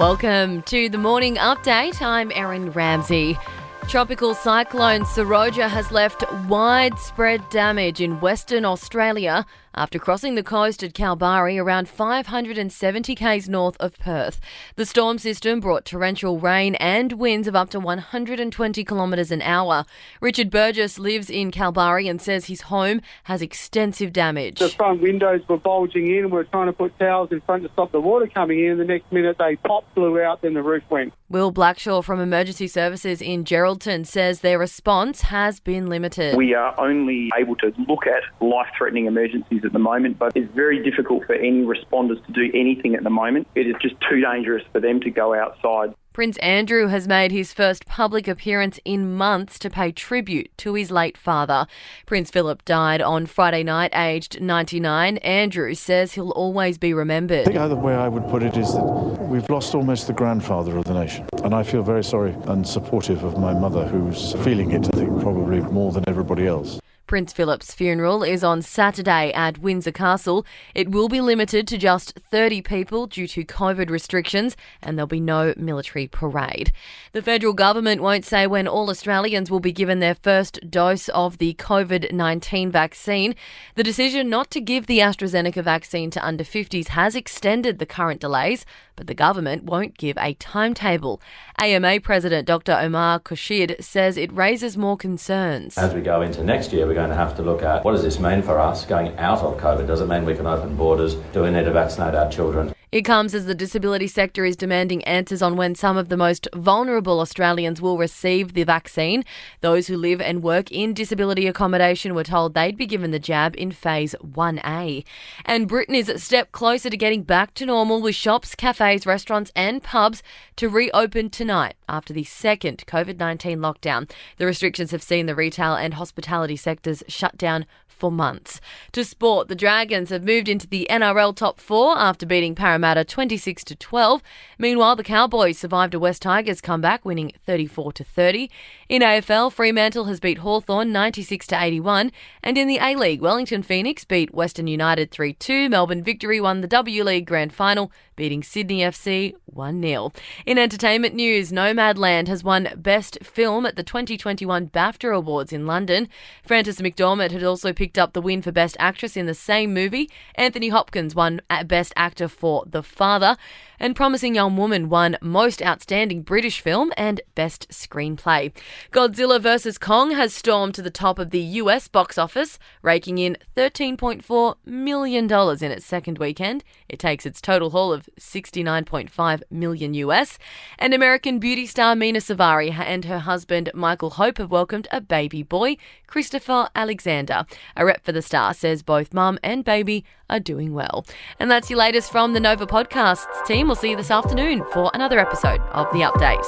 Welcome to the morning update. I'm Erin Ramsey. Tropical Cyclone Seroja has left widespread damage in Western Australia after crossing the coast at Kalbarri around 570 k's north of Perth. The storm system brought torrential rain and winds of up to 120 kilometres an hour. Richard Burgess lives in Kalbarri and says his home has extensive damage. The front windows were bulging in. We were trying to put towels in front to stop the water coming in. The next minute they blew out, then the roof went. Will Blackshaw from Emergency Services in Geraldton says their response has been limited. We are only able to look at life-threatening emergencies at the moment, but it's very difficult for any responders to do anything at the moment. It is just too dangerous for them to go outside. Prince Andrew has made his first public appearance in months to pay tribute to his late father. Prince Phillip died on Friday night, aged 99. Andrew says he'll always be remembered. The other way I would put it is that we've lost almost the grandfather of the nation. And I feel very sorry and supportive of my mother, who's feeling it, I think, probably more than everybody else. Prince Philip's funeral is on Saturday at Windsor Castle. It will be limited to just 30 people due to COVID restrictions, and there'll be no military parade. The federal government won't say when all Australians will be given their first dose of the COVID-19 vaccine. The decision not to give the AstraZeneca vaccine to under 50s has extended the current delays, but the government won't give a timetable. AMA President Dr. Omar Khurshid says it raises more concerns. As we go into next year, we're going to have to look at what does this mean for us going out of COVID? Does it mean we can open borders? Do we need to vaccinate our children? It comes as the disability sector is demanding answers on when some of the most vulnerable Australians will receive the vaccine. Those who live and work in disability accommodation were told they'd be given the jab in Phase 1A. And Britain is a step closer to getting back to normal, with shops, cafes, restaurants and pubs to reopen tonight after the second COVID-19 lockdown. The restrictions have seen the retail and hospitality sectors shut down for months. To sport, the Dragons have moved into the NRL top four after beating Parramatta 26-12. Meanwhile, the Cowboys survived a West Tigers comeback, winning 34-30. In AFL, Fremantle has beat Hawthorn 96-81. And in the A-League, Wellington Phoenix beat Western United 3-2. Melbourne Victory won the W-League Grand Final, beating Sydney FC 1-0. In entertainment news, Nomadland has won Best Film at the 2021 BAFTA Awards in London. Frances McDormand had also picked up the win for Best Actress in the same movie. Anthony Hopkins won Best Actor for The Father. And Promising Young Woman won Most Outstanding British Film and Best Screenplay. Godzilla vs. Kong has stormed to the top of the US box office, raking in $13.4 million in its second weekend. It takes its total haul of $69.5 million US. And American beauty star Mina Savari and her husband Michael Hope have welcomed a baby boy, Christopher Alexander. A rep for the star says both mum and baby are doing well. And that's your latest from the Nova Podcasts team. We'll see you this afternoon for another episode of The Update.